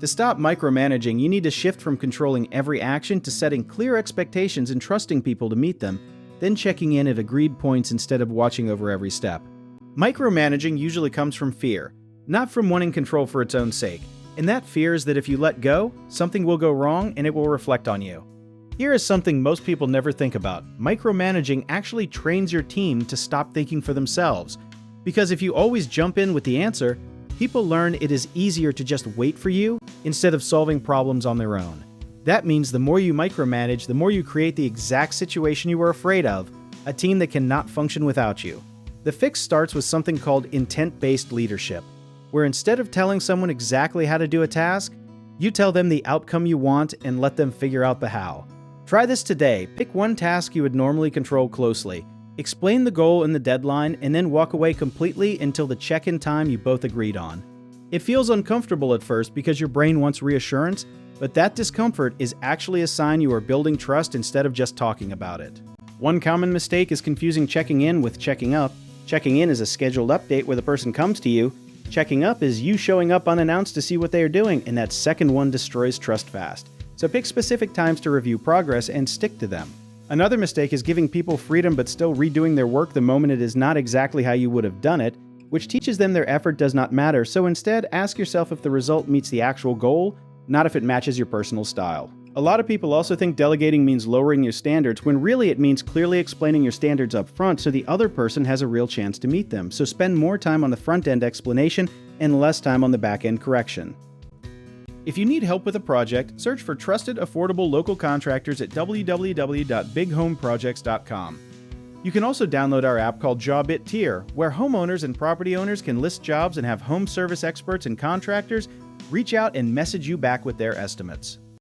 To stop micromanaging, you need to shift from controlling every action to setting clear expectations and trusting people to meet them, then checking in at agreed points instead of watching over every step. Micromanaging usually comes from fear, not from wanting control for its own sake, and that fear is that if you let go, something will go wrong and it will reflect on you. Here is something most people never think about. Micromanaging actually trains your team to stop thinking for themselves, because if you always jump in with the answer, people learn it is easier to just wait for you instead of solving problems on their own. That means the more you micromanage, the more you create the exact situation you were afraid of, a team that cannot function without you. The fix starts with something called intent-based leadership, where instead of telling someone exactly how to do a task, you tell them the outcome you want and let them figure out the how. Try this today. Pick one task you would normally control closely, explain the goal and the deadline, and then walk away completely until the check-in time you both agreed on. It feels uncomfortable at first because your brain wants reassurance, but that discomfort is actually a sign you are building trust instead of just talking about it. One common mistake is confusing checking in with checking up. Checking in is a scheduled update where the person comes to you. Checking up is you showing up unannounced to see what they are doing, and that second one destroys trust fast. So pick specific times to review progress and stick to them. Another mistake is giving people freedom but still redoing their work the moment it is not exactly how you would have done it, which teaches them their effort does not matter. So instead, ask yourself if the result meets the actual goal, not if it matches your personal style. A lot of people also think delegating means lowering your standards, when really it means clearly explaining your standards up front so the other person has a real chance to meet them. So spend more time on the front-end explanation and less time on the back-end correction. If you need help with a project, search for trusted, affordable local contractors at www.bighomeprojects.com. You can also download our app called Job It Tier, where homeowners and property owners can list jobs and have home service experts and contractors reach out and message you back with their estimates.